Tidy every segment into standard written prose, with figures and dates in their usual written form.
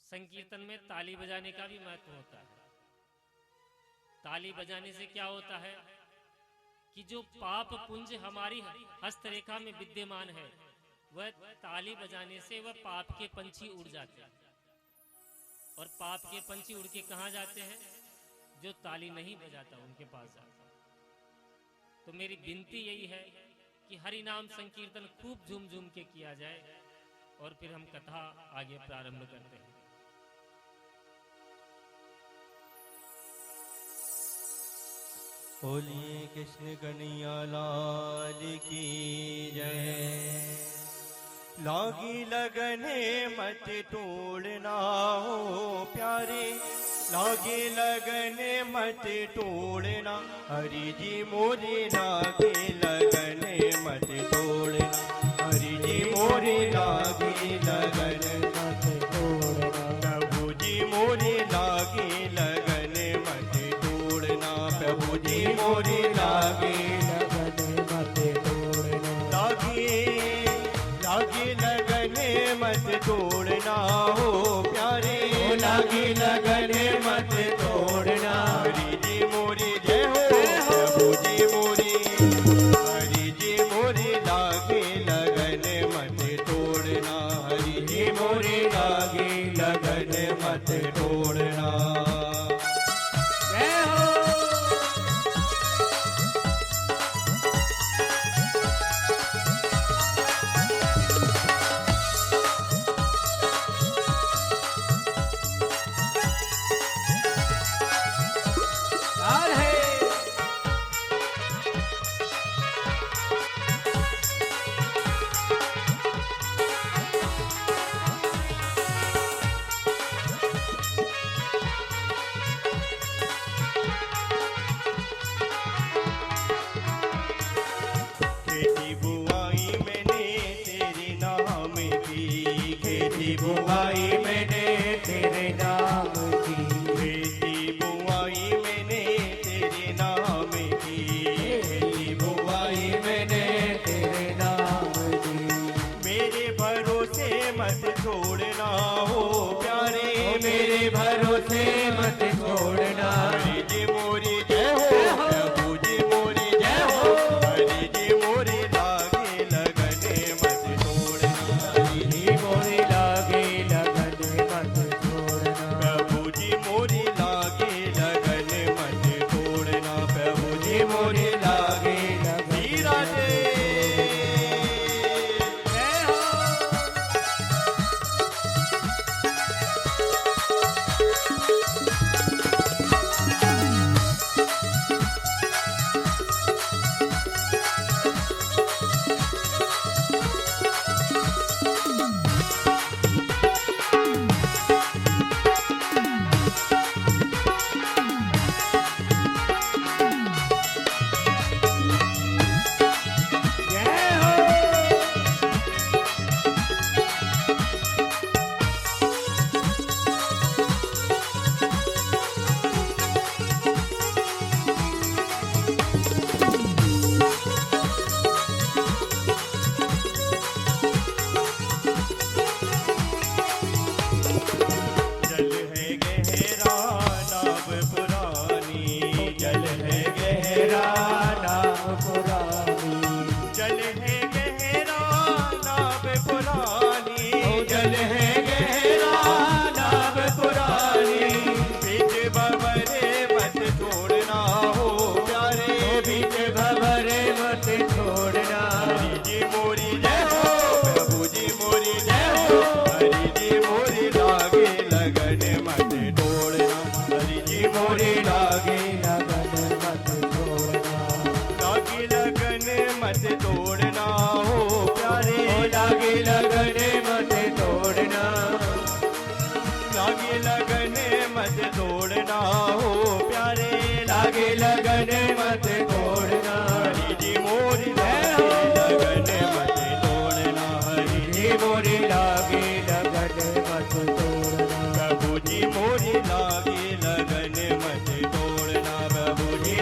संकीर्तन में ताली बजाने का भी महत्व होता है। ताली बजाने से क्या होता है कि जो पाप पुंज हमारी हस्तरेखा में विद्यमान है, वह ताली बजाने से वह पाप के पंछी उड़ जाते हैं। और पाप के पंछी उड़ के कहां जाते हैं? जो ताली नहीं बजाता उनके पास जाते हैं। तो मेरी विनती यही है कि हरि नाम संकीर्तन खूब झूम झूम के किया जाए और फिर हम कथा आगे प्रारंभ करते हैं। बोलिए कृष्ण कन्हैया लाल की जय। लागी लगने मत तोड़ना हो प्यारे, लागे लगने मत तोड़ना। हरि जी मोरे लागे लगने मत तोड़ना। हरि जी मोरे लागे लगने मत तोड़ना। प्रभु जी मोरे लागे लगने मत तोड़ना। प्रभु जी मोरे लागे लगने मत तोड़ना। लागे लगने मत तोड़ना हो प्यारे, लागे लगने मत तोड़ना। हरि जी मोरी जय हो, प्रभु जी मोरी। हरि जी मोरी लागे लगने मत तोड़ना। हरि जी मोरी लागे लगने मत तोड़ना। जय हो। बुआई मैंने तेरे नाम की, खेती बुआई मैंने तेरे नाम की। खेती बुआई मैंने तेरे नाम की। मेरे भरोसे मत छोड़ना हो प्यारे, मेरे भरोसे मत छोड़ना। हरि जी मोरी जय हो, प्रभु जी मोरी जय हो। हरि जी मोरी लागे लगने मत छोड़ना। हरि जी मोरी लागे लगने मत छोड़ना। प्रभु जी मोरी लागे लगने मत छोड़ना। प्रभु जी मोरी लागे लगने राधे जय हो।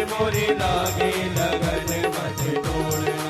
मोरी लागे लगन मत तोड़ना।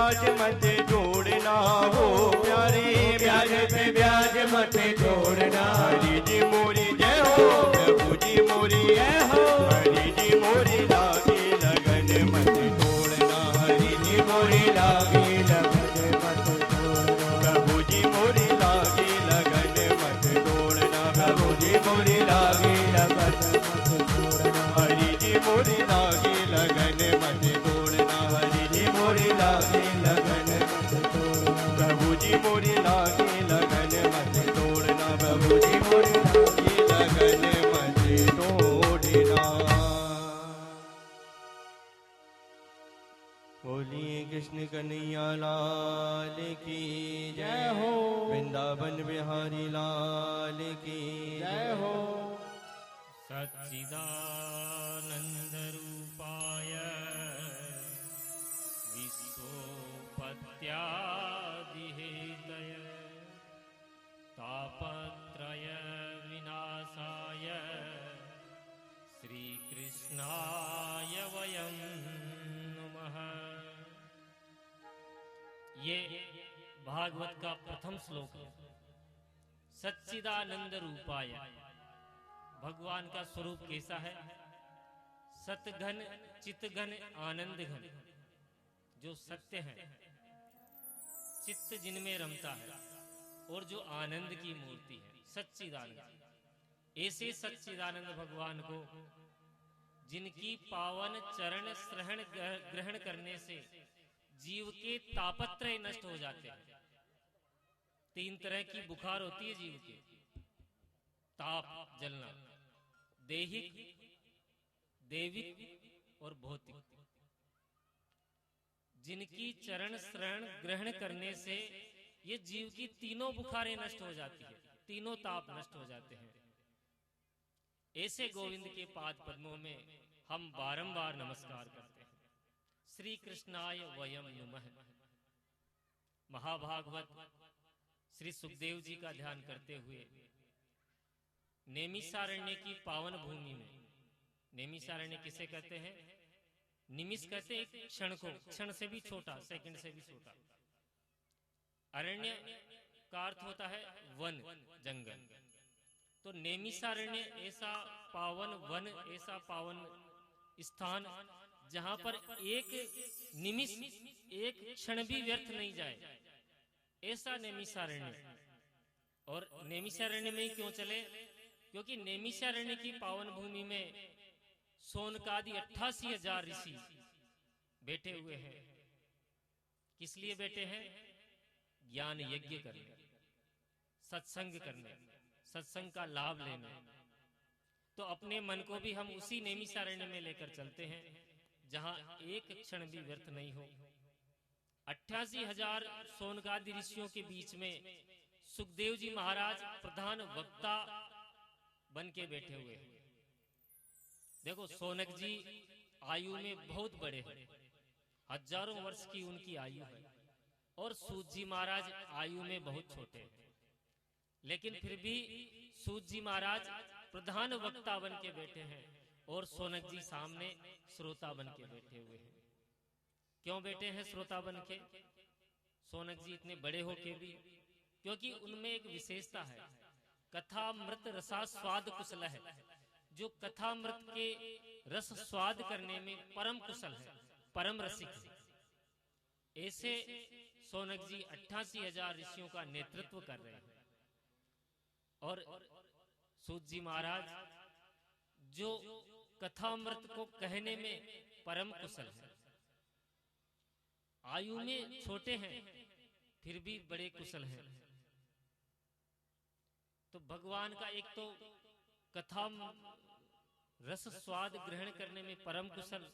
ब्याज मत जोड़ना हो प्यारे, ब्याज पे ब्याज मत जोड़ना। हरि जी मोरी जय हो, प्रभु जी मोरी जय हो। हरि जी मोरी लागे लगन मत तोड़ना, हरि जी मोरी लागी लगन मत तोड़ना। प्रभु जी मोरी लागे लगन मत तोड़ना, प्रभु जी मोरी लागी लगन मत तोड़ना। हरि जी मोरी लागे लगन मत तोड़ना, हरि जी मोरी लागी लगन मत तोड़ना। प्रभु जी मोरी लागे लगन मत तोड़ना, प्रभु जी मोरी लागी लगन मत तोड़ना। बोलिए कृष्ण कन्हैया लाल की जय हो। वृंदावन बिहारी लाल की जय हो। सच्चिदानंद रूपाय विश्वोपत्यादिहेतय तापत्रय विनाशाय श्रीकृष्णाय वयं नमः। ये भागवत का प्रथम श्लोक है। सच्चिदानंद रूपाय, भगवान का स्वरूप कैसा है? सतघन चितघन आनंद घन, जो सत्य है, चित्त जिनमें रमता है और जो आनंद की मूर्ति है, सच्चिदानंद। ऐसे सच्चिदानंद भगवान को जिनकी पावन चरण श्रहण ग्रहण करने से जीव के तापत्रय नष्ट हो जाते हैं। 3 तरह की बुखार होती है जीव के, ताप जलना, देहिक, देविक और भौतिक। जिनकी चरण श्रवण ग्रहण करने से ये जीव की तीनों बुखारें नष्ट हो जाती है, तीनों ताप नष्ट हो जाते हैं। ऐसे गोविंद के पाद पद्मों में हम बारंबार नमस्कार करते हैं। श्री कृष्णाय वयम नुमः। महाभागवत श्री सुखदेव जी का ध्यान करते हुए नेमिषारण्य की पावन भूमि में, नेमिषारण्य किसे कहते हैं? निमिष कहते हैं एक क्षण को, क्षण से भी छोटा, सेकंड से भी छोटा। अरण्य का अर्थ होता है वन, जंगल। तो नेमिषारण्य ऐसा पावन वन, ऐसा पावन स्थान जहां पर एक निमिष, एक क्षण भी व्यर्थ नहीं जाए, ऐसा नेमिषारण्य। और नेमिषारण्य में ही क्यों चले? क्योंकि नेमिषारण्य की पावन भूमि में सोनकादि 88,000 ऋषि बैठे हुए हैं। किस लिए बैठे हैं? ज्ञान यज्ञ करने, सत्संग करने, सत्संग का लाभ लेने। तो अपने मन को भी हम उसी नेमिषारण्य में लेकर चलते हैं जहां एक क्षण भी व्यर्थ नहीं हो। 88,000 सोनकादि ऋषियों के बीच में सुखदेव जी महाराज प्रधान वक्ता बन के बैठे हुए हैं। देखो, सोनक जी आयु में बहुत बड़े हैं, हजारों वर्ष की उनकी आयु है, और सूत जी महाराज आयु में बहुत छोटे हैं। लेकिन फिर भी सूत जी महाराज प्रधान वक्ता बन के बैठे हैं और सोनक जी सामने श्रोता बन के बैठे हुए हैं। क्यों बैठे हैं श्रोता बन के सोनक जी इतने बड़े होके भी? क्योंकि उनमें एक विशेषता है, कथामृत रसा स्वाद कुशल है। जो कथामृत के रस स्वाद करने में परम कुशल है, परम रसिक है। ऐसे सोनक जी 88,000 ऋषियों का नेतृत्व कर रहे हैं। और सूत जी महाराज जो कथामृत को कहने में परम कुशल है, आयु में छोटे हैं फिर भी बड़े कुशल हैं। तो भगवान का एक तो कथा रस स्वाद ग्रहण करने में परम कुशल।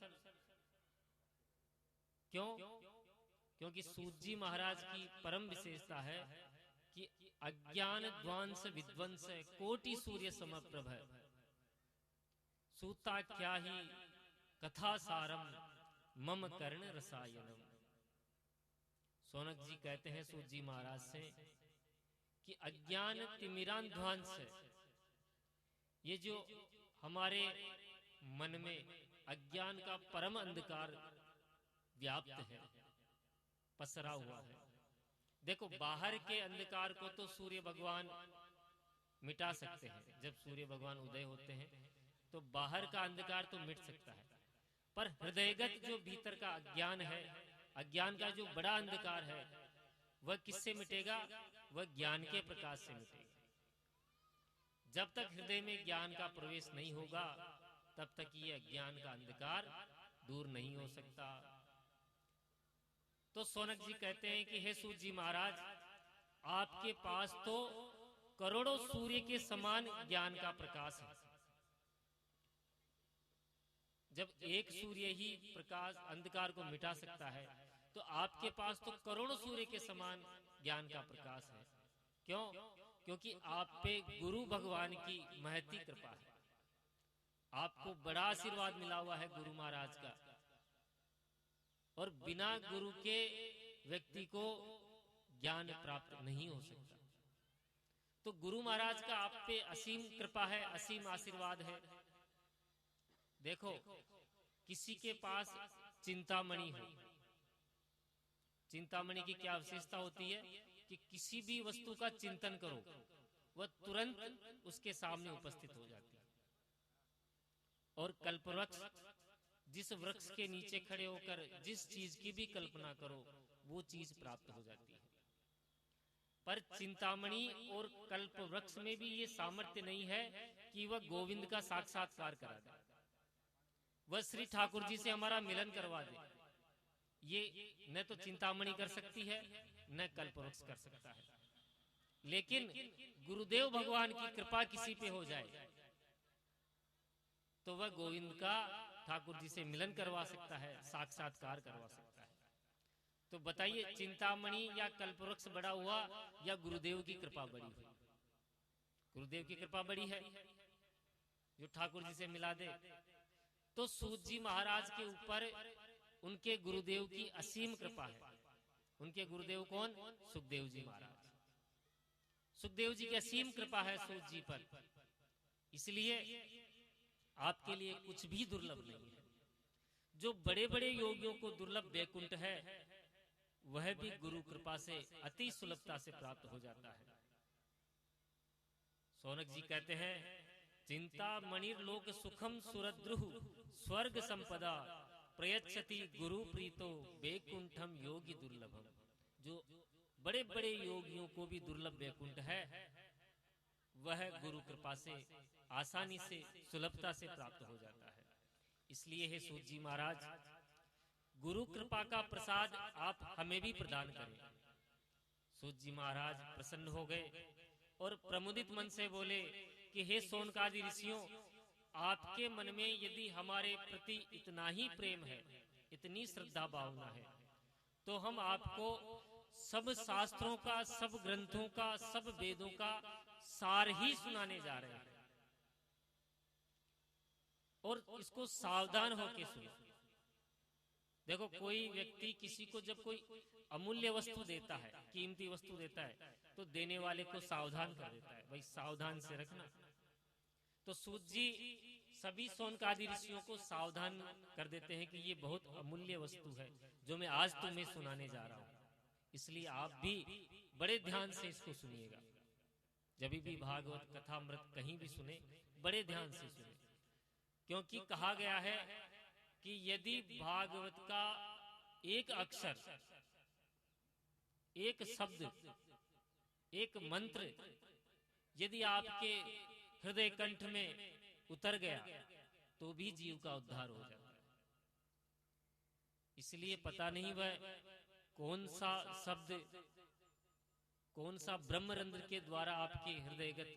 क्यों? क्योंकि सूत जी महाराज की परम विशेषता है कि अज्ञान ध्वंस विध्वंस कोटि सूर्य समप्रभ। सूता क्या ही कथा सारम मम कर्ण रसायनम। सोनक जी कहते हैं सूत जी महाराज से कि अज्ञान तिमिरान ध्वंस है, ये जो हमारे मन में अज्ञान का परम अंधकार व्याप्त है, पसरा हुआ है। देखो, बाहर के अंधकार को तो सूर्य भगवान मिटा सकते हैं। जब सूर्य भगवान उदय होते हैं तो बाहर का अंधकार तो मिट सकता है, पर हृदयगत जो भीतर का अज्ञान है, अज्ञान का जो बड़ा अंधकार है, वह किससे मिटेगा? वह ज्ञान के प्रकाश से मिटेगा। जब तक हृदय में ज्ञान का प्रवेश नहीं होगा तब तक ये अज्ञान का अंधकार दूर नहीं हो सकता। तो सौनक जी कहते हैं कि हे सूत जी महाराज, आपके पास तो करोड़ों सूर्य के समान ज्ञान का प्रकाश है। जब एक सूर्य ही प्रकाश अंधकार को मिटा सकता है, तो आपके पास तो करोड़ों सूर्य के समान ज्ञान का प्रकाश है। क्यों? क्योंकि आप पे गुरु भगवान की महती कृपा है। आपको बड़ा आशीर्वाद मिला हुआ है गुरु महाराज का, और बिना गुरु के व्यक्ति को ज्ञान प्राप्त नहीं हो सकता। तो गुरु महाराज का आप पे असीम कृपा है, असीम आशीर्वाद है। देखो, किसी के पास चिंतामणि हो, चिंतामणि की क्या विशेषता होती है कि किसी भी वस्तु का चिंतन करो, वह तुरंत उसके सामने उपस्थित हो जाती है। और कल्पवृक्ष, जिस वृक्ष के नीचे खड़े होकर जिस चीज की भी कल्पना करो, वो चीज प्राप्त हो जाती है। पर चिंतामणि और कल्पवृक्ष में भी ये सामर्थ्य नहीं है कि वह गोविंद का साक्षात्कार करा दे, वह श्री ठाकुर जी से हमारा मिलन करवा दे। ये न तो चिंतामणि कर सकती है, न कल्पवृक्ष कर सकता है। लेकिन गुरुदेव भगवान की कृपा किसी पे हो जाए तो वह गोविंद का ठाकुर जी से मिलन करवा सकता है, साक्षात्कार करवा सकता है। तो बताइए, चिंतामणि या कल्पवृक्ष बड़ा हुआ या गुरुदेव की कृपा बड़ी हुई? गुरुदेव की कृपा बड़ी है जो ठाकुर जी से मिला दे। तो सूत जी महाराज के ऊपर उनके गुरुदेव की असीम कृपा है। उनके गुरुदेव कौन? सुखदेव जी महाराज। सुखदेव जी की असीम कृपा है सूत जी पर, इसलिए आपके लिए कुछ भी दुर्लभ नहीं है। जो बड़े बड़े योगियों को दुर्लभ वैकुंठ है, वह भी गुरु कृपा से अति सुलभता से प्राप्त हो जाता है। सौनक जी कहते हैं, चिंता मणिर्लोक सुखम सुरद्रुह स्वर्ग संपदा प्रयच्छति गुरु प्रीतो वैकुंठम योगी दुर्लभम। जो बड़े बड़े योगियों को भी दुर्लभ वैकुंठ है, वह गुरु कृपा से आसानी से सुलभता से प्राप्त हो जाता है। इसलिए हे सूत जी महाराज, गुरु कृपा का प्रसाद आप हमें भी प्रदान करें। सूत जी महाराज प्रसन्न हो गए और प्रमुदित मन से बोले कि हे शौनकादि ऋषियों, आपके मन में यदि हमारे प्रति इतना ही प्रेम है, इतनी श्रद्धा भावना है, तो हम आपको सब शास्त्रों का, सब ग्रंथों का, सब वेदों का सार ही सुनाने जा रहे हैं। और इसको सावधान होकर सुनो। देखो, कोई व्यक्ति किसी को जब कोई अमूल्य वस्तु देता है, कीमती वस्तु देता है, तो देने वाले को सावधान कर देता है, भाई सावधान से रखना। तो सूत जी सभी शौनकादि ऋषियों को सावधान कर देते हैं कि ये बहुत अमूल्य वस्तु है जो मैं आज तुम्हें सुनाने जा रहा हूं, इसलिए आप भी बड़े ध्यान से इसको सुनिएगा। जब भी भागवत कथा अमृत कहीं भी सुने, बड़े ध्यान से सुने, क्योंकि कहा गया है कि यदि भागवत का एक अक्षर, एक शब्द, एक मंत्र यदि आपके हृदय कंठ में उतर गया तो भी जीव का उद्धार हो जाता है। इसलिए पता नहीं वह कौन सा शब्द, कौन सा ब्रह्मरंध्र के द्वारा आपके हृदयगत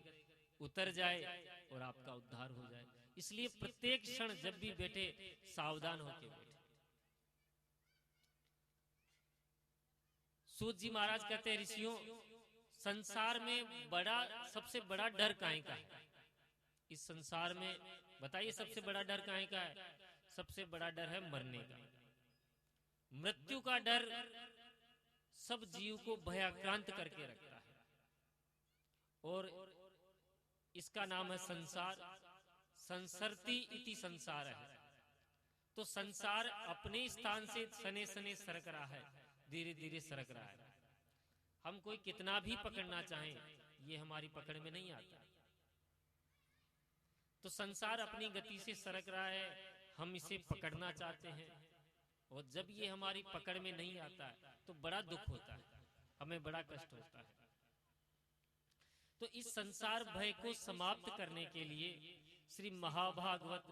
उतर जाए और आपका उद्धार हो जाए। इसलिए प्रत्येक क्षण जब भी बैठे सावधान होकर बैठे। सूत जी महाराज कहते हैं, ऋषियों, संसार में सबसे बड़ा डर काहे का है? इस संसार में बताइए सबसे बड़ा डर काहे का है? सबसे बड़ा डर है मरने का। मृत्यु का डर सब जीव को भयाक्रांत करके रखता है, और इसका नाम है संसार। संसरति इति संसार है। तो संसार अपने स्थान से सने सने सरक रहा है, धीरे धीरे सरक रहा है। हम कोई कितना भी पकड़ना चाहें, ये हमारी पकड़ में नहीं आता। तो संसार अपनी गति से सरक रहा है, हम इसे पकड़ना चाहते हैं, और जब ये हमारी पकड़ में नहीं आता तो बड़ा दुख होता है, हमें बड़ा कष्ट होता है। तो इस संसार भय को समाप्त करने के लिए श्री महाभागवत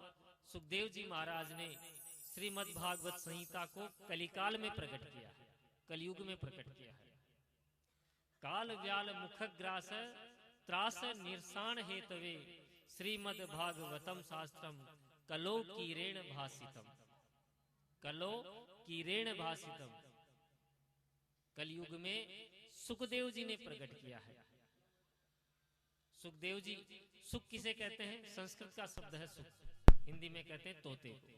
सुखदेव जी महाराज ने श्रीमद् भागवत संहिता को कलिकाल में प्रकट किया है, कलयुग में प्रकट किया है। काल व्याल मुखग्रास त्रास निर्साण हेतवे श्रीमद् भागवतम शास्त्रम कलो कीरेण भासितम। कलो कीरेण भासितम, कलयुग में सुखदेव जी ने प्रकट किया है। सुखदेव जी, सुख किसे कहते हैं? संस्कृत का शब्द है सुख, हिंदी में कहते हैं तोते को।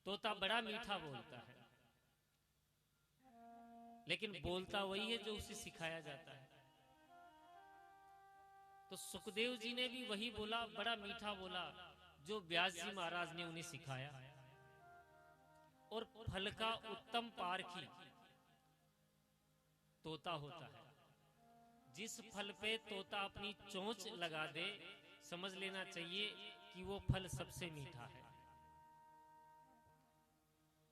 तोता बड़ा मीठा बोलता है, लेकिन बोलता वही है जो उसे सिखाया जाता है। तो सुखदेव जी ने भी वही बोला, बड़ा मीठा बोला जो व्यास जी महाराज ने उन्हें सिखाया। और फल का उत्तम पारखी तोता होता है। जिस फल पे तोता अपनी चोंच लगा दे, समझ लेना चाहिए कि वो फल सबसे मीठा है।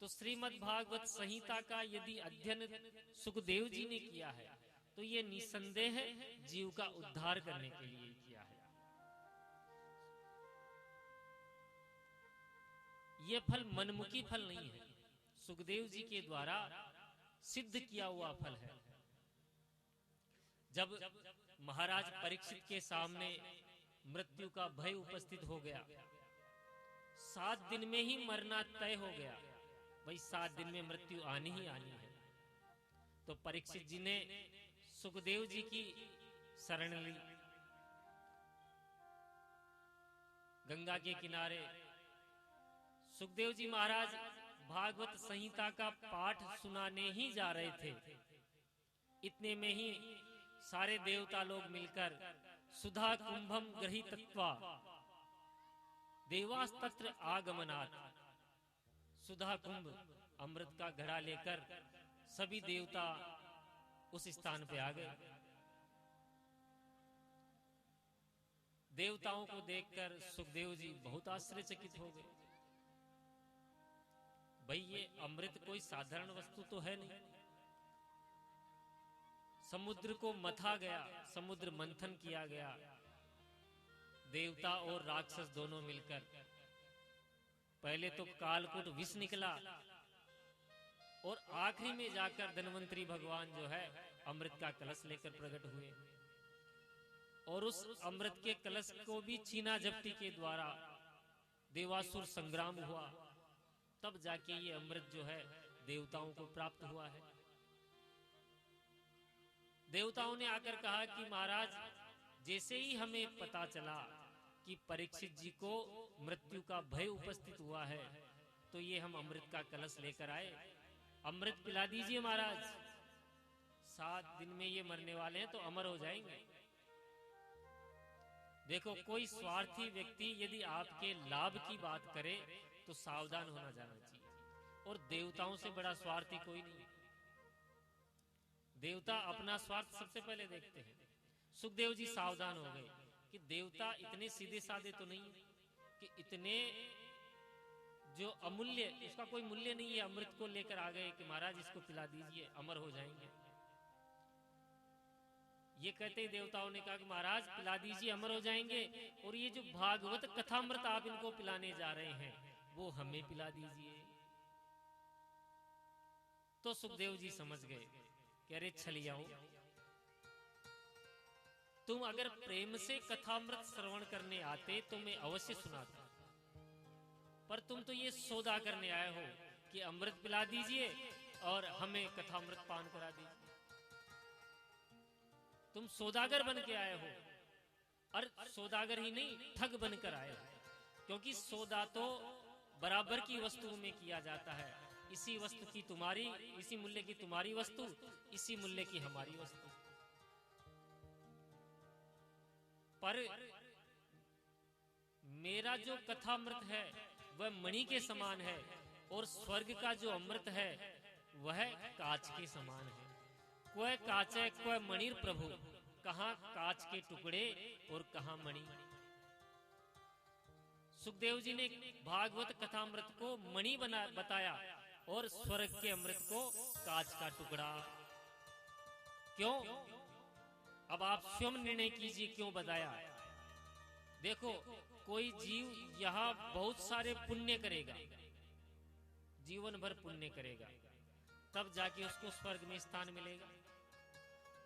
तो श्रीमद् भागवत संहिता का यदि अध्ययन सुखदेव जी ने किया है, तो ये निसंदेह जीव का उद्धार करने के लिए किया है। ये फल मनमुखी फल नहीं है, सुखदेव जी के द्वारा सिद्ध किया हुआ फल है। जब महाराज परीक्षित के सामने मृत्यु का भय उपस्थित हो गया, 7 दिन में ही मरना तय हो गया, भाई 7 दिन में मृत्यु आनी ही आनी है, तो परीक्षित जी ने सुखदेव जी की शरण ली। गंगा के किनारे सुखदेव जी महाराज भागवत संहिता का पाठ सुनाने ही जा रहे थे। इतने में ही सारे देवता लोग मिलकर सुधा कुंभम गृहीत्वा देवास्तत्र आगमनात्, सुधा कुंभ अमृत का घड़ा लेकर सभी देवता उस स्थान पे आ गए। देवताओं को देखकर सुखदेव जी बहुत आश्चर्यचकित हो गए। भाई ये अमृत कोई साधारण वस्तु तो है नहीं। समुद्र को मथा गया, समुद्र मंथन किया गया, देवता और राक्षस दोनों मिलकर। पहले तो कालकूट विष निकला, और आखिरी में जाकर धन्वंतरी भगवान जो है अमृत का कलश लेकर प्रकट हुए, और उस अमृत के कलश को भी छीना झपटी के द्वारा देवासुर संग्राम हुआ। तब जाके ये अमृत जो है देवताओं को प्राप्त हुआ है। देवताओं ने आकर कहा कि महाराज, जैसे ही हमें पता चला कि परीक्षित जी को मृत्यु का भय उपस्थित हुआ है, तो ये हम अमृत का कलश लेकर आए, अमृत पिला दीजिए महाराज। 7 दिन में ये मरने वाले हैं तो अमर हो जाएंगे। देखो, कोई स्वार्थी व्यक्ति यदि आपके लाभ की बात करे तो सावधान होना जाना चाहिए, और देवताओं से बड़ा स्वार्थी कोई नहीं। देवता अपना स्वार्थ सबसे पहले देखते हैं। सुखदेव जी सावधान हो गए कि देवता इतने सीधे साधे तो नहीं कि इतने जो अमूल्य, इसका कोई मूल्य नहीं है, अमृत को लेकर आ गए कि महाराज इसको पिला दीजिए, अमर हो जाएंगे। ये कहते ही देवताओं ने कहा कि महाराज पिला दीजिए, अमर हो जाएंगे, और ये जो भागवत कथामृत आप इनको पिलाने जा रहे हैं वो हमें पिला दीजिए। तो सुखदेव जी समझ गए कि अरे छलियाओं, तुम अगर प्रेम से कथामृत श्रवण करने आते तो मैं अवश्य सुनाता, पर तुम तो ये सौदा करने आए हो कि अमृत पिला दीजिए और हमें कथामृत पान करा दीजिए। तुम सौदागर बन के आए हो, और सौदागर ही नहीं, ठग बनकर आए हो, क्योंकि सौदा तो बराबर की वस्तु में किया जाता है। इसी वस्तु की तुम्हारी, इसी मूल्य की तुम्हारी वस्तु, इसी मूल्य की हमारी वस्तु। पर मेरा जो कथामृत है वह मणि के समान है, और स्वर्ग का जो अमृत है वह कांच के समान है। कोई कांचे कोई मणिर प्रभु, कहाँ कांच के टुकड़े और कहाँ मणि। सुखदेव जी ने भागवत कथामृत को मणि बना बताया और स्वर्ग के अमृत को कांच का टुकड़ा। क्यों? अब आप स्वयं निर्णय कीजिए क्यों बताया। देखो, कोई जीव यहाँ बहुत सारे पुण्य करेगा, जीवन भर पुण्य करेगा, तब जाके उसको स्वर्ग में स्थान मिलेगा।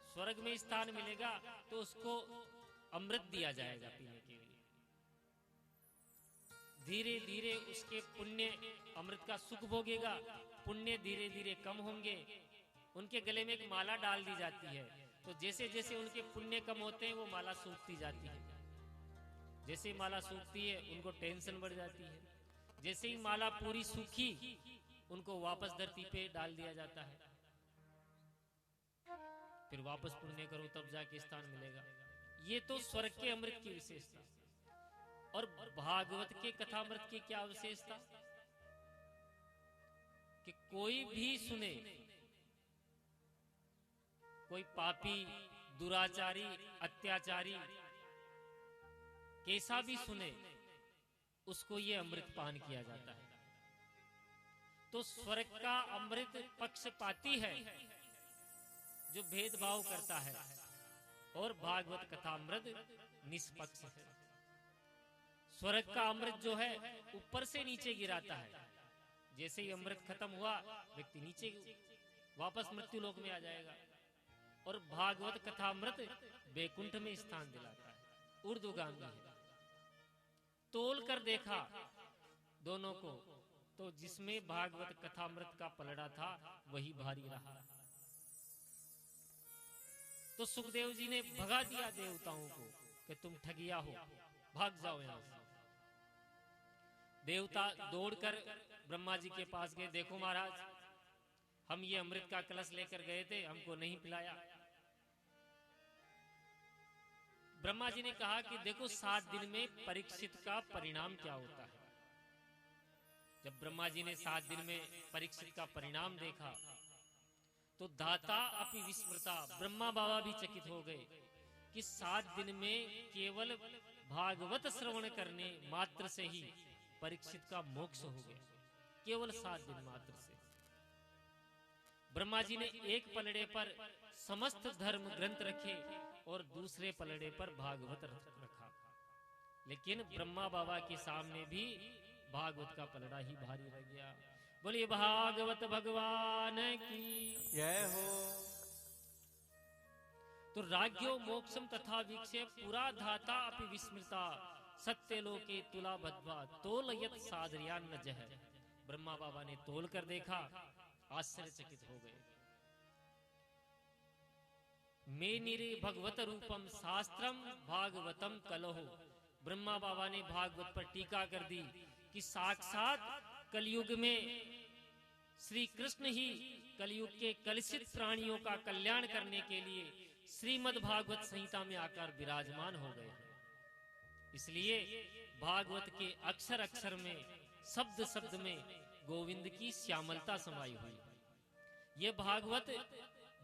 स्वर्ग में स्थान मिलेगा तो उसको अमृत दिया जाएगा पीने के लिए। धीरे धीरे उसके पुण्य अमृत का सुख भोगेगा, पुण्य धीरे धीरे कम होंगे। उनके गले में एक माला डाल दी जाती है, तो जैसे जैसे उनके पुण्य कम होते हैं वो माला सूखती जाती है। जैसे ही माला सूखती है उनको टेंशन बढ़ जाती है। जैसे ही माला पूरी सूखी उनको वापस धरती पे डाल दिया जाता है। फिर वापस पुण्य करो तब जाके स्थान मिलेगा। ये तो स्वर्ग के अमृत की विशेषता। और भागवत के कथामृत की क्या विशेषता कि कोई भी सुने, कोई पापी, दुराचारी, अत्याचारी कैसा भी सुने, उसको ये अमृत पान किया जाता है। तो स्वर्ग का अमृत पक्षपाती है, जो भेदभाव करता है, और भागवत कथामृत निष्पक्ष है। स्वर्ग का अमृत जो है ऊपर से नीचे गिराता है। जैसे ही अमृत खत्म हुआ व्यक्ति नीचे वापस मृत्यु लोक में आ जाएगा। और भागवत कथामृत बैकुंठ में स्थान दिलाता है, ऊर्ध्वगामी है। तोल कर देखा दोनों को, तो जिसमें भागवत कथामृत का पलड़ा था वही भारी रहा। तो सुखदेव जी ने भगा दिया देवताओं को कि तुम ठगिया हो, भाग जाओ यहां से। देवता दौड़कर ब्रह्मा जी के पास गए, देखो महाराज, हम ये अमृत का कलश लेकर गए थे, हमको नहीं पिलाया। ब्रह्मा जी ने कहा कि देखो 7 दिन में परीक्षित का परिणाम क्या होता है। जब ब्रह्मा जी ने 7 दिन में परीक्षित का परिणाम देखा तो दाता अपनी विस्मृता, ब्रह्मा बाबा भी चकित हो गए कि 7 दिन में केवल भागवत श्रवण करने मात्र से ही परीक्षित का मोक्ष हो गया। केवल 7 दिन मात्र से। ब्रह्मा जी ने एक पलड़े पर समस्त धर्म ग्रंथ रखे और दूसरे पलड़े पर भागवत रखा, लेकिन ब्रह्मा बाबा के सामने भी भागवत का पलड़ा ही भारी रह गया। बोलिए भागवत भगवान की जय हो। तो राज्यो मोक्षम तथा वीक्षे पुरा धाता अपि विस्मृता सत्य लोके तुला बद्वा तोलयत सादरिया न जह। ब्रह्मा बाबा ने तोल कर देखा, आश्चर्यचकित हो गए। मेनिरे भगवत रूपम शास्त्रम भागवतम कलहो। ब्रह्मा बाबा ने भागवत पर टीका कर दी कि साक्षात कलयुग में श्री कृष्ण ही कलयुग के कलुषित प्राणियों का कल्याण करने के लिए श्रीमद् भागवत संहिता में आकर विराजमान हो गए। इसलिए भागवत के अक्षर अक्षर में, शब्द शब्द में गोविंद की श्यामलता समाई हुई। ये भागवत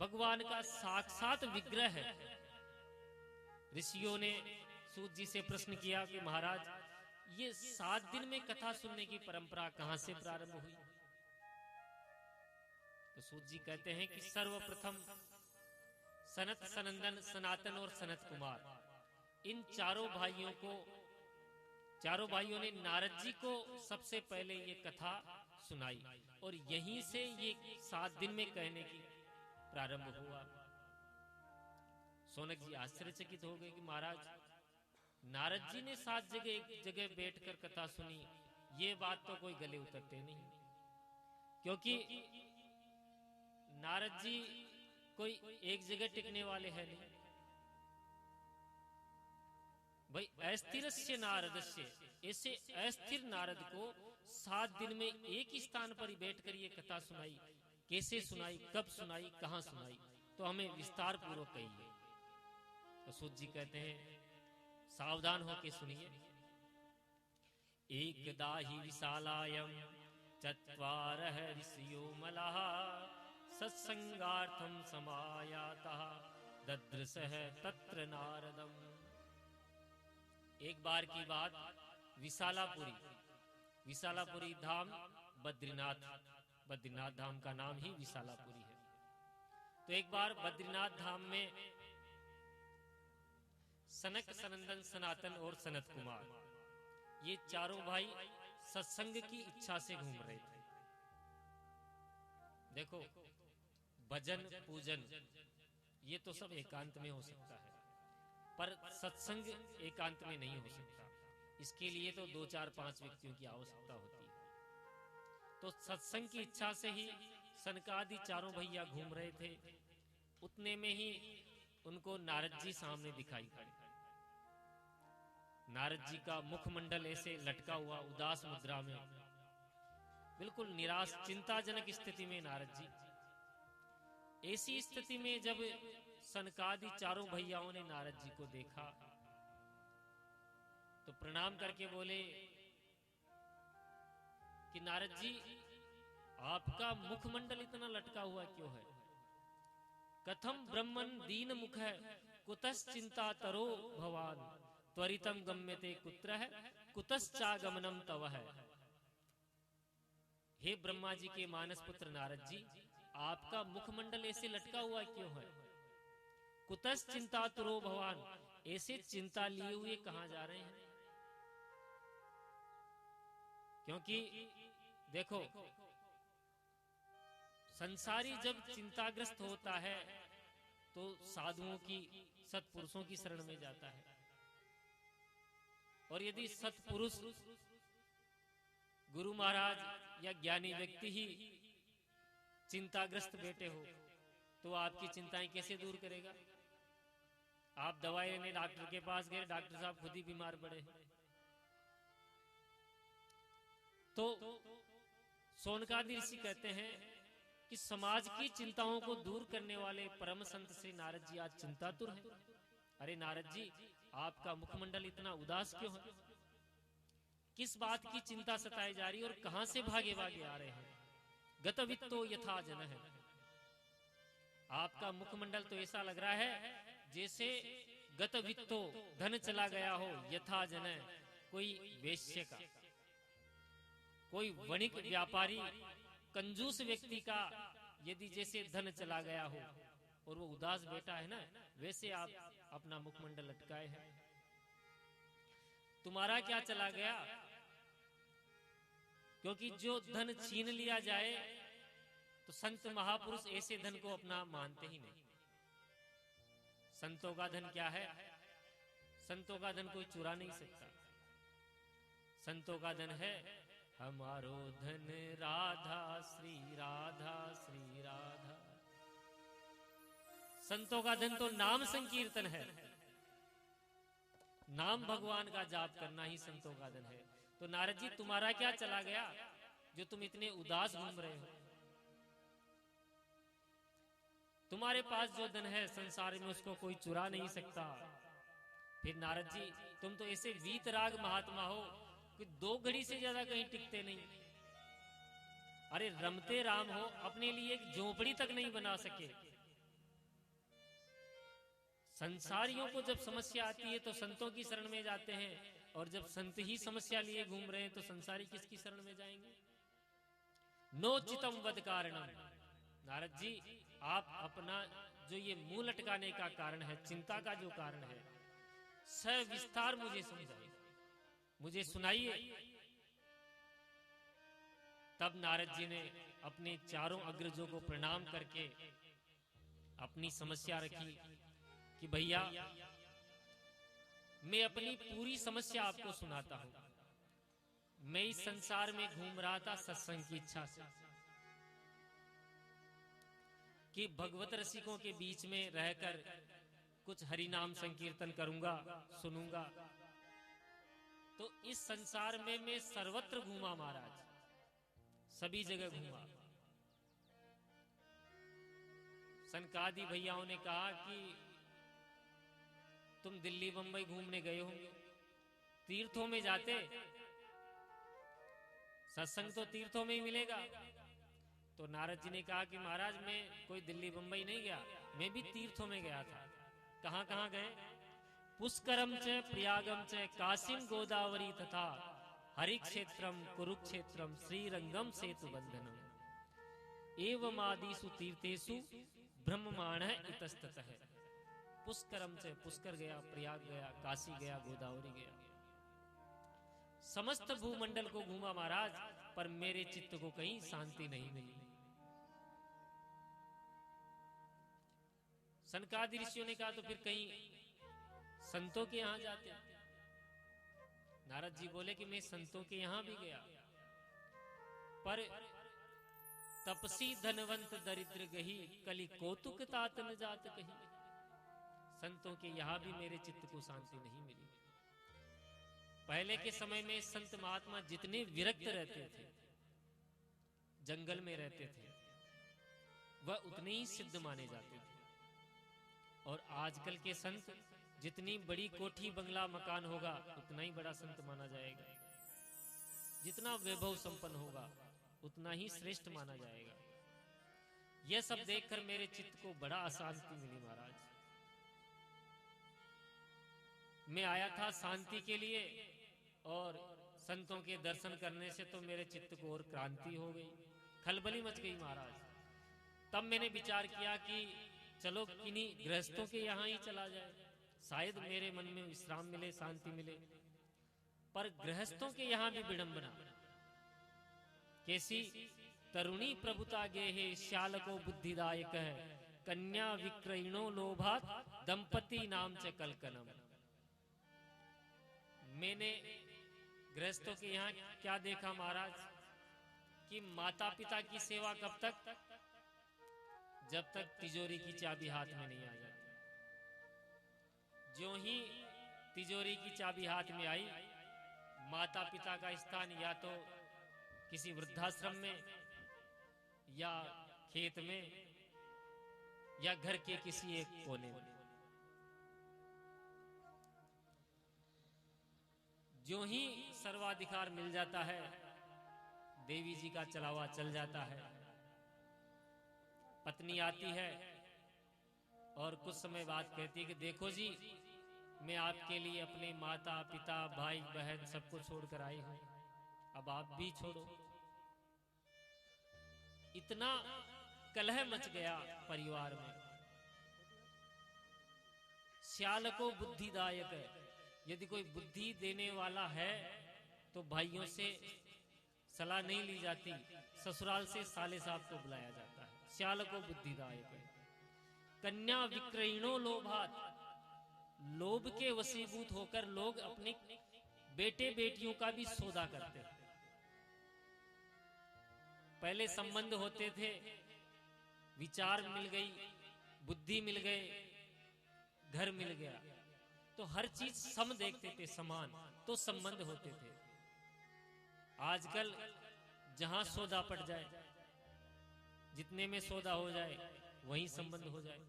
भगवान का साक्षात विग्रह है। ऋषियों ने सूत जी से प्रश्न किया कि महाराज, ये 7 दिन में कथा सुनने की परंपरा कहां से प्रारंभ हुई? तो सूत जी कहते हैं कि सर्वप्रथम सनत, सनंदन, सनातन और सनत कुमार, इन चारों भाइयों ने नारद जी को सबसे पहले ये कथा सुनाई और यहीं से ये 7 दिन में कहने की प्रारंभ हुआ। सोनक जी आश्चर्यचकित हो गए कि महाराज, नारद जी ने 7 जगह एक जगह बैठकर कथा सुनी, ये बात तो कोई गले उतरते नहीं, क्योंकि नारद जी कोई एक जगह टिकने वाले हैं नहीं। भाई अस्थिरस्य नारदस्य, ऐसे अस्थिर नारद को 7 दिन में एक ही स्थान पर ही बैठकर ये कथा सुनाई। कैसे सुनाई, कब सुनाई, कहां सुनाई, तो हमें विस्तार पूर्वक कहिए। तो सूत जी कहते हैं, सावधान होकर सुनिए। एकदा ही विशालायम चत्वारः ऋषयो मलाः सत्संगार्थं समायातः ददृशः तत्र नारदम्। एक बार की बात, विशालापुरी धाम बद्रीनाथ धाम का नाम ही विशालापुरी है। तो एक बार बद्रीनाथ धाम में सनक, सनंदन, सनातन और सनत कुमार, ये चारों भाई सत्संग की इच्छा से घूम रहे थे। देखो, भजन पूजन ये तो सब एकांत में हो सकता है, पर सत्संग एकांत में नहीं हो सकता। इसके लिए तो 2, 4, 5 व्यक्तियों की आवश्यकता होती है। तो सत्संग की इच्छा से ही सनकादि चारों भैया घूम रहे थे। उतने में ही उनको नारद जी सामने दिखाई पड़े। नारद जी का मुखमंडल ऐसे लटका हुआ, उदास मुद्रा में, बिल्कुल निराश, चिंताजनक स्थिति में नारद जी। ऐसी स्थिति में जब सनकादि चारों भैयाओं ने नारद जी को देखा तो प्रणाम करके बोले कि नारद जी, आपका मुखमंडल इतना लटका हुआ क्यों है? कथम ब्रह्मन दीन मुख है, कुतश्चिंता तरो भवान, त्वरितम गम्यते कुत्र है, कुतश्चागमनम तव है। हे ब्रह्मा जी के मानस पुत्र नारद जी, आपका मुखमंडल ऐसे लटका हुआ क्यों है? कुतश्चिंता तरो भवान, ऐसे चिंता लिए हुए कहां जा रहे हैं? क्योंकि देखो, संसारी जब चिंताग्रस्त होता है तो साधुओं की, सत्पुरुषों की शरण में जाता है। और यदि सत्पुरुष, गुरु महाराज या ज्ञानी व्यक्ति ही चिंताग्रस्त बैठे हो तो आपकी चिंताएं कैसे दूर करेगा? आप दवाई लेने डॉक्टर के पास गए, डॉक्टर साहब खुद ही बीमार पड़े। तो सोनकादि ऋषि कहते हैं कि समाज की चिंताओं को दूर करने वाले परम संत से नारद जी आज चिंतातुर हैं। अरे नारद जी, आपका मुखमंडल इतना उदास क्यों है? किस बात की चिंता सताई जा रही और कहां से भागे भागे आ रहे हैं? गतवित्तो यथा जन है। आपका मुखमंडल तो ऐसा लग रहा है जैसे गतवित्तो, धन चला गया हो, यथा जन, कोई वेश्य का, कोई वणिक व्यापारी, कंजूस व्यक्ति का यदि जैसे धन चला गया हो और वो उदास बैठा है ना, वैसे आप अपना मुखमंडल लटकाए हैं। तुम्हारा क्या चला गया? क्योंकि जो धन छीन लिया जाए तो संत महापुरुष ऐसे धन को अपना मानते ही नहीं। संतों का धन क्या है? संतों का धन कोई चुरा नहीं सकता। संतों का धन है हमारो धन राधा श्री राधा श्री राधा। संतों का धन तो नाम संकीर्तन है, नाम भगवान का जाप करना ही संतों का धन है। तो नारद जी, तुम्हारा क्या चला गया जो तुम इतने उदास घूम रहे हो? तुम्हारे पास जो धन है संसार में उसको कोई चुरा नहीं सकता। फिर नारद जी, तुम तो ऐसे वीतराग महात्मा हो कि 2 घड़ी से ज्यादा कहीं टिकते नहीं। अरे रमते राम हो, अपने लिए एक झोपड़ी तक नहीं बना सके। संसारियों को जब समस्या आती है तो संतों की शरण में जाते हैं, और जब संत ही समस्या लिए घूम रहे हैं तो संसारी किसकी शरण में जाएंगे? नोचितम वद कारणम। नारद जी, आप अपना जो ये मुंह लटकाने का कारण है, चिंता का जो कारण है, सविस्तार मुझे समझाइए, मुझे सुनाइए। तब नारद जी ने अपने चारों अग्रजों को प्रणाम करके अपनी समस्या रखी कि भैया, मैं अपनी पूरी समस्या आपको सुनाता हूं। मैं इस संसार में घूम रहा था सत्संग की इच्छा से कि भगवत रसिकों के बीच में रहकर कुछ हरि नाम संकीर्तन करूंगा, सुनूंगा। तो इस संसार में मैं सर्वत्र घूमा महाराज, सभी जगह घूमा। सनकादि भैयाओं ने कहा कि तुम दिल्ली बंबई घूमने गए होंगे, तीर्थों में जाते, सत्संग तो तीर्थों में ही मिलेगा। तो नारद जी ने कहा कि महाराज मैं कोई दिल्ली बंबई नहीं गया, मैं भी तीर्थों में गया था। कहां कहां गए? पुष्करम च प्रयागम च काशीम गोदावरी तथा हरिक्षेत्रम कुरुक्षेत्रम श्रीरंगम सेतु बंधनम एवमादिषु तीर्थेषु ब्रह्ममाण इतस्ततः। पुष्करम से पुष्कर गया, प्रयाग गया, काशी गया, गोदावरी गया, समस्त भूमंडल को घूमा महाराज, पर मेरे चित्त को कहीं शांति नहीं मिली। सनकादि ऋषियों ने कहा तो फिर कहीं संतों के यहां जाते। नारद जी बोले कि मैं संतों के यहां भी गया, पर तपसी धनवंत दरिद्र गही कली कौतुक तात न जात कहीं। संतों के यहां भी मेरे चित्त को शांति नहीं मिली। पहले के समय में संत महात्मा जितने विरक्त रहते थे, जंगल में रहते थे, वह उतने ही सिद्ध माने जाते थे। और आजकल के संत जितनी बड़ी कोठी बंगला मकान होगा उतना ही बड़ा संत माना जाएगा, जितना वैभव संपन्न होगा उतना ही श्रेष्ठ माना जाएगा। यह सब देखकर मेरे चित्त को बड़ा अशांति मिली महाराज। मैं आया था शांति के लिए, और संतों के दर्शन करने से तो मेरे चित्त को और क्रांति हो गई, खलबली मच गई महाराज। तब मैंने विचार किया कि चलो किन्हीं गृहस्थों के यहां ही चला जाए, शायद मेरे मन में विश्राम मिले, शांति मिले। पर गृहस्थों के यहां भी विडंबना। कैसी? तरुणी प्रभुता गेहे श्याल को बुद्धिदायक है, कन्या विक्रयणो लोभात दंपति नाम च कलकनम। मैंने गृहस्थों के यहाँ क्या देखा महाराज कि माता पिता की सेवा कब तक? जब तक तिजोरी की चाबी हाथ में नहीं आ जाती। ज्यों ही तिजोरी की चाबी हाथ में आई, माता पिता का स्थान या तो किसी वृद्धाश्रम में, या खेत में, या घर के किसी एक कोने में। जो ही सर्वाधिकार मिल जाता है, देवी जी का चलावा चल जाता है। पत्नी आती है और कुछ समय बाद कहती है कि देखो जी, मैं आपके लिए अपने माता पिता भाई बहन सबको छोड़कर आई हूं, अब आप भी छोड़ो। इतना कलह मच गया परिवार में। श्याल को बुद्धिदायक है, यदि कोई बुद्धि देने वाला है तो भाइयों से सलाह नहीं ली जाती, ससुराल से साले साहब को बुलाया जाता है। श्याल को बुद्धिदायक है। कन्या विक्रयणो लोभात, लोभ के वशीभूत होकर लोग अपने बेटे बेटियों का भी सौदा करते हैं। पहले संबंध होते थे, विचार मिल गई, बुद्धि मिल गए, घर मिल गया, तो हर चीज सम देखते थे, समान, तो संबंध होते थे। आजकल जहां सौदा पड़ जाए, जितने में सौदा हो जाए वहीं संबंध हो जाए।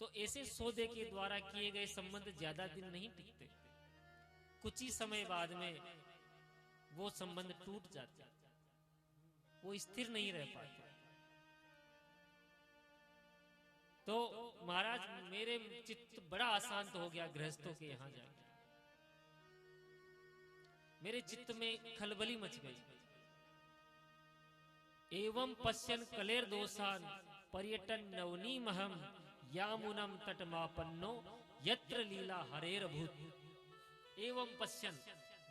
तो ऐसे सौदे के द्वारा किए गए संबंध ज्यादा दिन नहीं टिकते, कुछ ही समय बाद में वो संबंध टूट जाते, वो स्थिर नहीं रह पाते। तो महाराज मेरे चित्त बड़ा अशांत हो गया गृहस्थों के यहां जाके। मेरे चित्त में खलबली मच गई। एवं पश्यन कलेर दोषान पर्यटन नवनीमहम यामुनम तटमापन्नो यत्र लीला हरेर भूत। एवं पश्यन,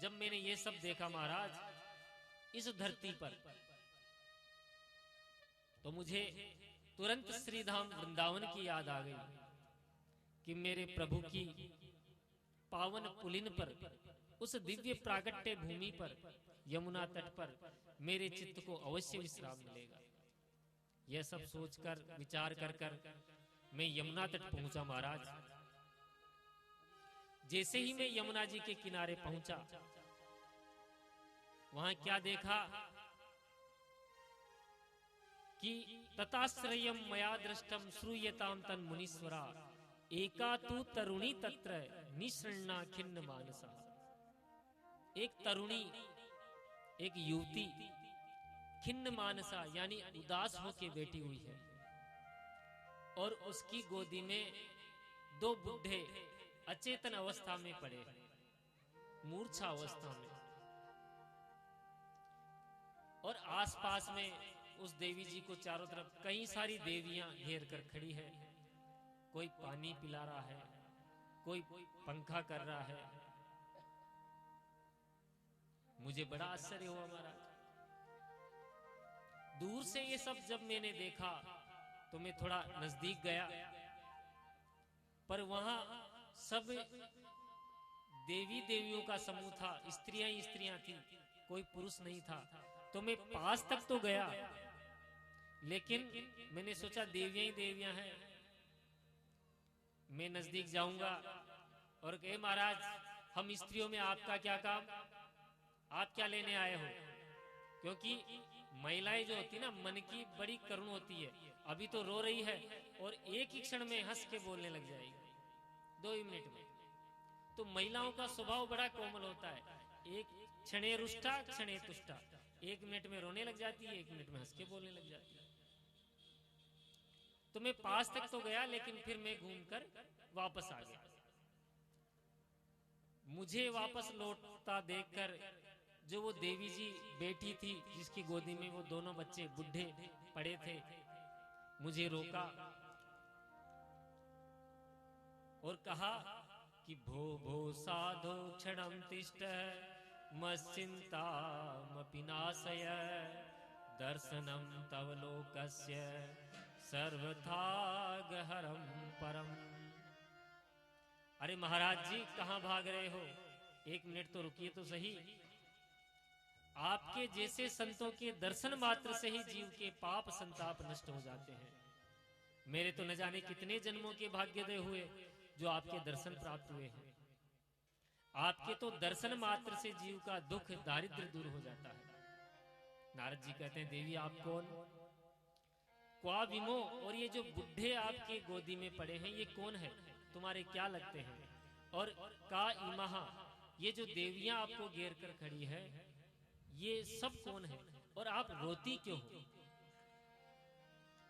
जब मैंने ये सब देखा महाराज इस धरती पर, तो मुझे तुरंत श्रीधाम वृंदावन की याद आ गई कि मेरे प्रभु की पावन पुलिन पर, उस दिव्य प्रागट्य भूमि पर, यमुना तट पर मेरे चित्त को अवश्य विश्राम मिलेगा। यह सब सोचकर विचार कर कर मैं यमुना तट पहुंचा महाराज। जैसे ही मैं यमुना जी के किनारे पहुंचा, वहां क्या देखा कि तताश्रयम मया दृष्टम श्रूयताम तन मुनीश्वरा एका तु तरुणी तत्र निसृण्णा खिन्न मानसा। एक तरुणी, एक युवती खिन्न मानसा यानी उदास होके बैठी हुई है, और उसकी गोदी में दो बुढ़े अचेतन अवस्था में पड़े हैं, मूर्छा अवस्था में। और आसपास में उस देवी जी को चारों तरफ कई सारी देवियां घेर कर खड़ी है। कोई पानी पिला रहा है, कोई पंखा कर रहा है। मुझे बड़ा आश्चर्य हुआ महाराज। दूर से ये सब जब मैंने देखा तो मैं थोड़ा नजदीक गया, पर वहां सब देवी देवियों का समूह था, स्त्रियां ही स्त्रियां थी, कोई पुरुष नहीं था। तो मैं पास तक तो गया, लेकिन मैंने सोचा देवियां ही देवियां हैं, मैं नजदीक जाऊंगा और कहे महाराज हम स्त्रियों में आपका क्या काम, आप क्या लेने आए हो? क्योंकि महिलाएं जो होती ना मन की बड़ी करुण होती है। अभी तो रो रही है और एक ही क्षण में हंस के बोलने लग जाएगी, 2 ही मिनट में। तो महिलाओं का स्वभाव बड़ा कोमल होता है, एक क्षणे रुष्टा क्षणे तुष्टा, 1 मिनट में रोने लग जाती है, 1 मिनट में हंस के बोलने लग जाती है। तो मैं पास तक तो गया, लेकिन फिर मैं घूमकर वापस आ गया। मुझे वापस लौटता देखकर जो वो देवी जी बैठी थी, जिसकी गोदी में वो दोनों बच्चे बुढ़े पड़े थे, मुझे रोका और कहा कि भो भो साधो क्षणम तिष्ठ मश्चिंतामपि नाशय दर्शनम तव लोकस्य सर्वथा गहरम परम। अरे महाराज जी कहां भाग रहे हो? 1 मिनट तो रुकिए तो सही। आपके जैसे संतों के दर्शन मात्र से ही जीव के पाप संताप नष्ट हो जाते हैं। मेरे तो न जाने कितने जन्मों के भाग्योदय हुए जो आपके दर्शन प्राप्त हुए हैं। आपके तो दर्शन मात्र से जीव का दुख दारिद्र्य दूर हो जाता है। नारद जी कहते हैं देवी आप कौन? क्वा विमो, और ये जो बुढ़े आपके गोदी में पड़े हैं ये कौन है? तुम्हारे क्या लगते हैं? और का इमहा, ये जो देवियां आपको घेर कर खड़ी है ये सब कौन है? और आप रोती क्यों हो?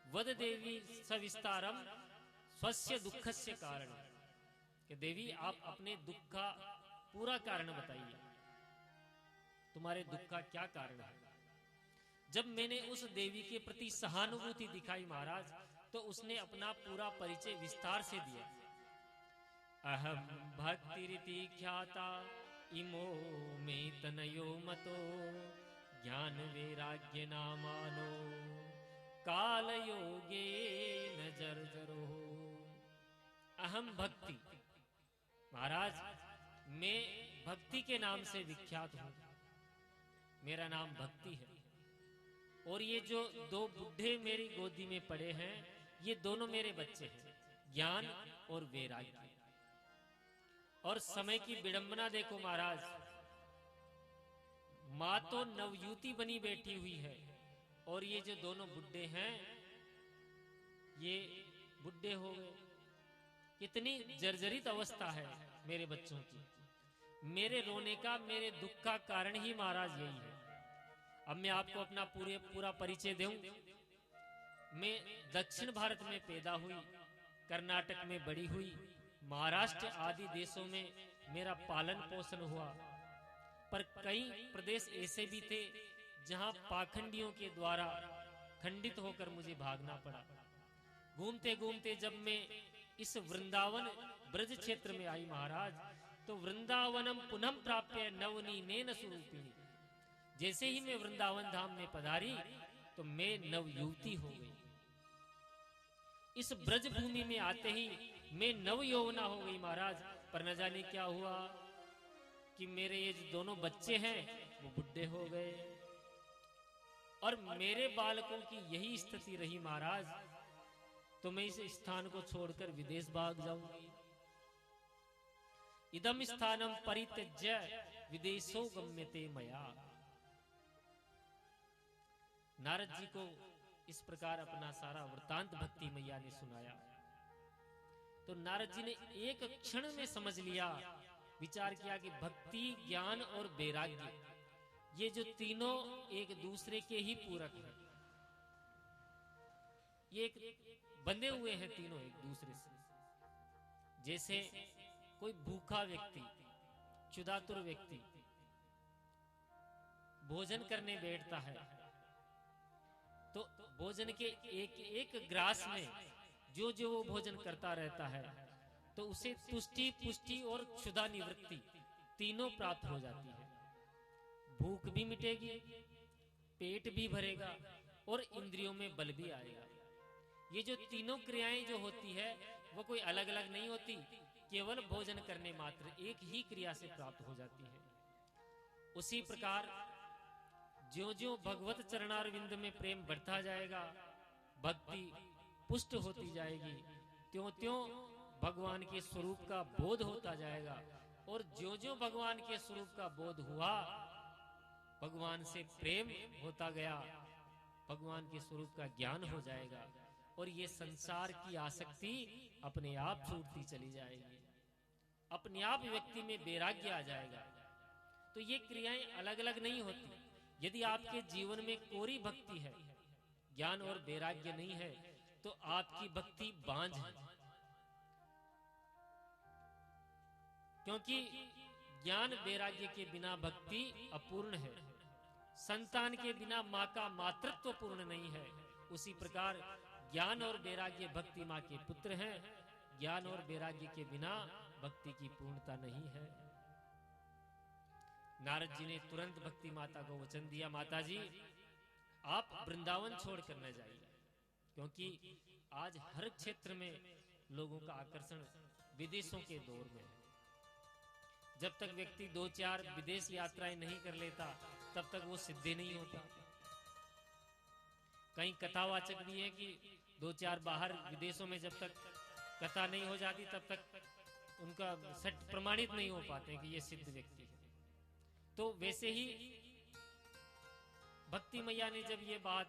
वद देवी सविस्तारम स्वस्य दुखस्य कारण, कि देवी आप अपने दुख का पूरा कारण बताइए, तुम्हारे दुख का क्या कारण है? जब मैंने उस देवी के प्रति सहानुभूति दिखाई महाराज, तो उसने अपना पूरा परिचय विस्तार से दिया। अहम भक्तिरिति ख्याता इमो में तनयो मतो ज्ञान वैराग्य नामानो काल योगे न जर्जरो। अहम भक्ति, महाराज मैं भक्ति के नाम से विख्यात हूं, मेरा नाम भक्ति है। और ये जो 2 बुढ़े मेरी गोदी में पड़े हैं ये दोनों मेरे बच्चे हैं, ज्ञान और वैराग्य। और समय की विडंबना देखो महाराज, माँ तो नवयुवती बनी बैठी हुई है और ये जो दोनों बुढ़े हैं ये बुढ़े हो गए। कितनी जर्जरित अवस्था है मेरे बच्चों की। मेरे रोने का, मेरे दुख का कारण ही महाराज यही है। अब मैं आपको अपना पूरा परिचय दूं। मैं दक्षिण भारत में पैदा हुई, कर्नाटक में बड़ी हुई, महाराष्ट्र आदि देशों में मेरा पालन पोषण हुआ। पर कई प्रदेश ऐसे भी थे जहां पाखंडियों के द्वारा खंडित होकर मुझे भागना पड़ा। घूमते घूमते जब मैं इस वृंदावन ब्रज क्षेत्र में आई महाराज, तो वृंदावनम पुनः प्राप्य नवनीनेन स्वरूपिणी। जैसे ही मैं वृंदावन धाम में पधारी तो मैं नवयुवती हो गई। इस ब्रज भूमि में आते ही मैं नव यौवना हो गई महाराज। पर न जाने क्या हुआ कि मेरे ये जो दोनों बच्चे हैं वो बुढ़े हो गए और मेरे बालकों की यही स्थिति रही महाराज। तो मैं इस स्थान को छोड़कर विदेश भाग जाऊंगी। इदम स्थानम परित्यज्य विदेशो गम्यते मया। नारद जी को इस प्रकार अपना सारा वृतांत भक्ति मैया ने सुनाया। तो नारद जी ने एक क्षण में समझ लिया, विचार किया कि भक्ति, ज्ञान और वैराग्य ये जो तीनों एक दूसरे के ही पूरक हैं, ये एक बंधे हुए हैं तीनों एक दूसरे से। जैसे कोई भूखा व्यक्ति, क्षुधातुर व्यक्ति भोजन करने बैठता है, तो भोजन के एक एक ग्रास में जो जो वो भोजन करता रहता है, तो उसे तुष्टि, पुष्टि और क्षुधा निवृत्ति तीनों प्राप्त हो जाती है। भूख भी मिटेगी, पेट भी भरेगा और इंद्रियों में बल भी आएगा। ये जो तीनों क्रियाएं जो होती है वो कोई अलग अलग नहीं होती, केवल भोजन करने मात्र एक ही क्रिया से प्राप्त हो जाती है। उसी प्रकार ज्यों ज्यों भगवत चरणारविंद में प्रेम बढ़ता जाएगा, भक्ति पुष्ट होती जाएगी, त्यों त्यों भगवान के स्वरूप का बोध होता जाएगा। और ज्यों ज्यों भगवान के स्वरूप का बोध हुआ, भगवान से प्रेम होता गया, भगवान के स्वरूप का ज्ञान हो जाएगा और ये संसार की आसक्ति अपने आप छूटती चली जाएगी, अपने आप व्यक्ति में वैराग्य आ जाएगा। तो ये क्रियाएं अलग अलग नहीं होती। यदि आपके जीवन में कोरी भक्ति है, ज्ञान और वैराग्य नहीं है, तो आपकी भक्ति बांझ है, क्योंकि ज्ञान वैराग्य के बिना भक्ति अपूर्ण है। संतान के बिना माँ का मातृत्व पूर्ण नहीं है। उसी प्रकार ज्ञान और वैराग्य भक्ति माँ के पुत्र हैं। ज्ञान और वैराग्य के बिना भक्ति की पूर्णता नहीं है। नारद जी ने तुरंत भक्ति माता को वचन दिया, माता जी आप वृंदावन छोड़कर न जाइए, क्योंकि आज हर क्षेत्र में लोगों का आकर्षण विदेशों के दौर में है। जब तक व्यक्ति 2-4 विदेश यात्राएं नहीं कर लेता, तब तक वो सिद्धि नहीं होता। कई कथावाचक भी है कि 2-4 बाहर विदेशों में जब तक कथा नहीं हो जाती, तब तक उनका सट प्रमाणित नहीं हो पाते कि ये सिद्ध व्यक्ति है। तो वैसे ही भक्ति मैया ने जब ये बात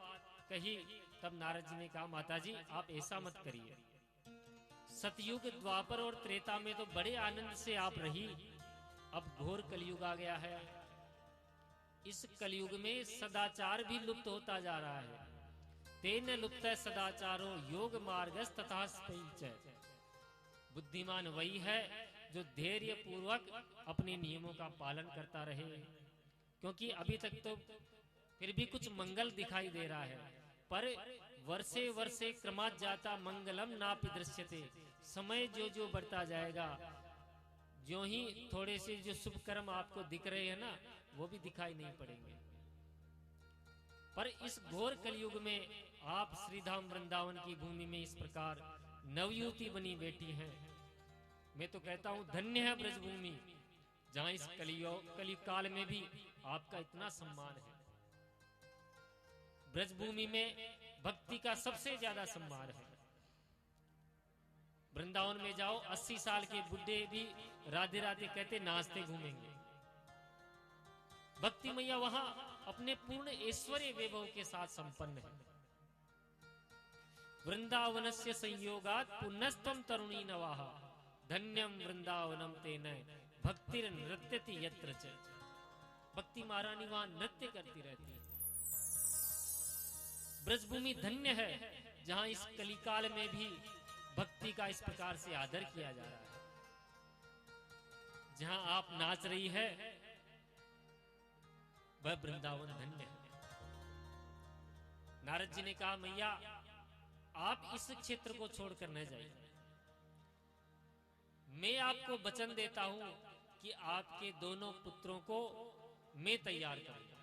कही, तब नारद जी ने कहा, माता जी आप ऐसा मत करिए। सतयुग, द्वापर और त्रेता में तो बड़े आनंद से आप रही, अब घोर कलयुग आ गया है। इस कलयुग में सदाचार भी लुप्त होता जा रहा है। तेन लुप्त सदाचारो योग मार्गस तथा स्पैच। बुद्धिमान वही है जो धैर्य पूर्वक अपने नियमों का पालन करता रहे, क्योंकि अभी तक तो फिर भी कुछ मंगल दिखाई दे रहा है, पर वर्षे वर्षे क्रमात् जाता मंगलम नापि दृश्यते। समय जो जो बढ़ता जाएगा, जो ही थोड़े से जो शुभ कर्म आपको दिख रहे हैं ना, वो भी दिखाई नहीं पड़ेंगे। पर इस घोर कलयुग में आप श्रीधाम वृंदावन की भूमि में इस प्रकार नवयुवती बनी बैठी हैं। मैं तो कहता हूं धन्य है ब्रजभूमि, जहां इस कलयुग काल में भी आपका इतना सम्मान है। ब्रजभूमि में भक्ति का सबसे ज्यादा सम्मान है। वृंदावन में जाओ, 80 साल के बुढ़े भी राधे राधे कहते नाचते घूमेंगे। भक्ति मैया वहां अपने पूर्ण ऐश्वर्य वैभव के साथ संपन्न है। वृंदावनस्य संयोगात् पुनस्तम तरुणी नवाः, धन्यम वृंदावनम तेन भक्तिर नृत्यति यत्र च। भक्ति महारानी वहां नृत्य करती रहती है। ब्रजभूमि धन्य है, जहां इस कलिकाल में भी भक्ति का इस प्रकार से आदर किया जा रहा है। जहां आप नाच रही है वह वृंदावन धन्य है। नारद जी ने कहा, मैया आप इस क्षेत्र को छोड़कर न जाइए। मैं आपको वचन देता हूं कि आपके दोनों पुत्रों को मैं तैयार करूंगा,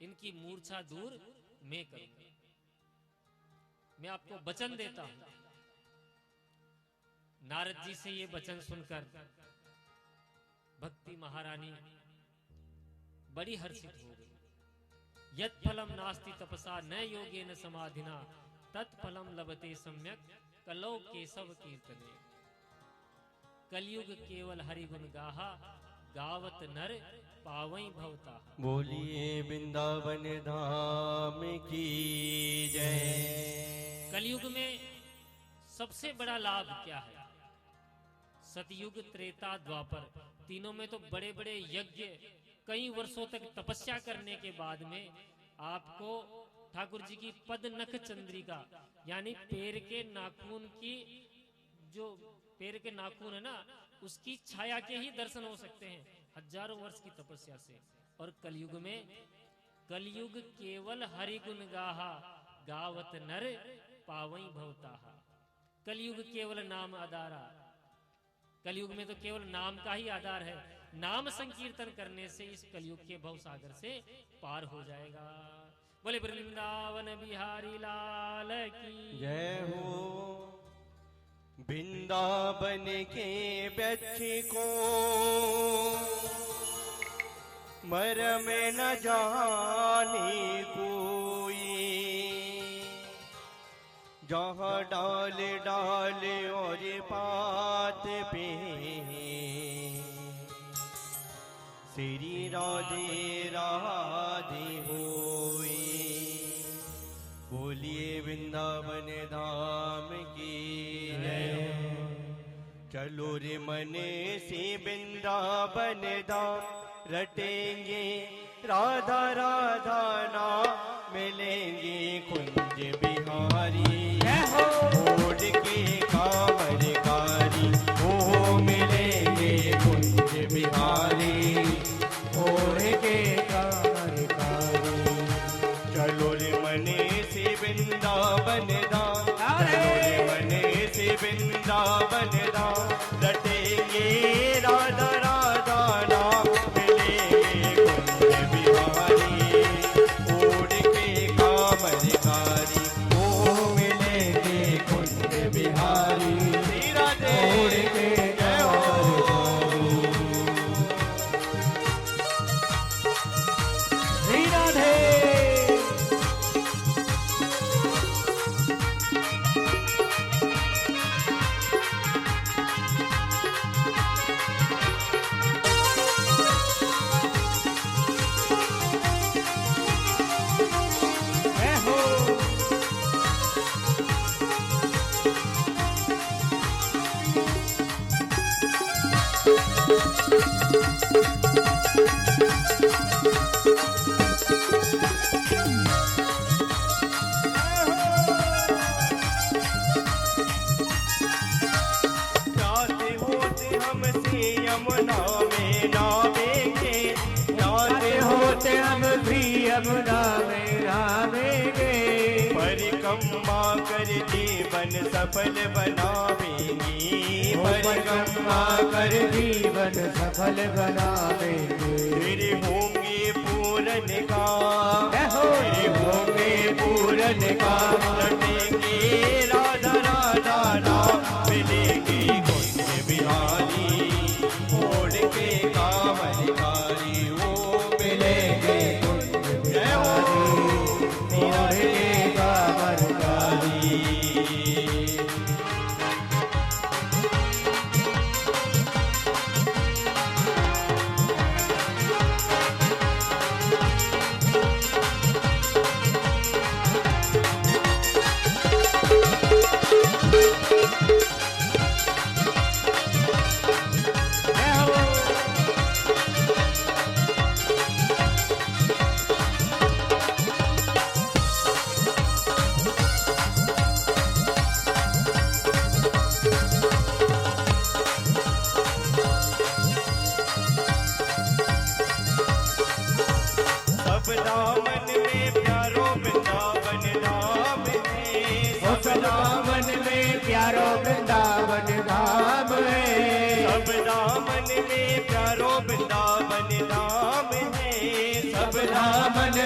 इनकी मूर्छा दूर मैं करूंगा। मैं आपको वचन देता हूं। नारद जी से ये वचन सुनकर भक्ति महारानी बड़ी हर्षित हो गई। यत् फलम नास्ति तपसा न योगेन समाधिना तत्फलम लभते सम्यक कलौ केशव कीर्तने। कलयुग केवल हरि गुण गाहा गावत नर पावई भवता। बोलिए वृंदावन धाम की जय। कलयुग में सबसे बड़ा लाभ क्या है? सतयुग, त्रेता, द्वापर, तीनों में तो बड़े बड़े यज्ञ कई वर्षों तक तपस्या करने के बाद में आपको ठाकुर जी की पद नख चंद्रिका यानी पैर के नाखून की, जो पैर के नाखून है ना, उसकी छाया के ही दर्शन हो सकते हैं हजारों वर्ष की तपस्या से। और कलयुग में, कलयुग केवल हरि गुण गाहा, गावत नर पावई भवताहा। कलयुग केवल नाम आधारा, कलयुग में तो केवल नाम का ही आधार है। नाम संकीर्तन करने से इस कलयुग के भव सागर से पार हो जाएगा। बोले वृंदावन बिहारी लाल की जय हो। वृंदावन के वृक्ष को मरम न जाने कोई, जहाँ डाल डाल और पात पे श्री राधे राधे होई। बोलिए वृंदावन धाम की जय। चलो रे मन से वृंदावन धाम रटेंगे, राधा राधा नाम मिलेंगे कुंज बिहारी। ओढ़ के कामरकारी ओ मिलेंगे कुंज बिहारी, ओढ़ के कामरकारी। चलो रे मने से वृंदावन धाम, चलो रे मने से वृंदावन धाम रटेंगे, राधा राधा नाम मिलेंगे कुंज बिहारी। ओढ़ के कामरकारी ओ मिलेंगे कुंज बिहारी। श्री राधे ओढ़ के जय हो। श्री राधे। यमुना में नावेंगे, नाते होते हम भी यमुना में नावेंगे। परिक्रमा कर जीवन सफल बनावेंगे, परिक्रमा कर जीवन सफल बनावेंगे। फिर होंगे पूरन काम, फिर होंगे पूरन काम रटेंगे, राधा राधा नाम मिलेंगे कुंज बिहारी। ओढ़ के कामरकारी ओ मिलेंगे कुंज बिहारी, ओढ़ के कामरकारी। दामन में प्यारो वृंदावन धाम है, सब दामन में प्यारो वृंदावन धाम है। सब दामन में प्यारो वृंदावन धाम है, सब दामन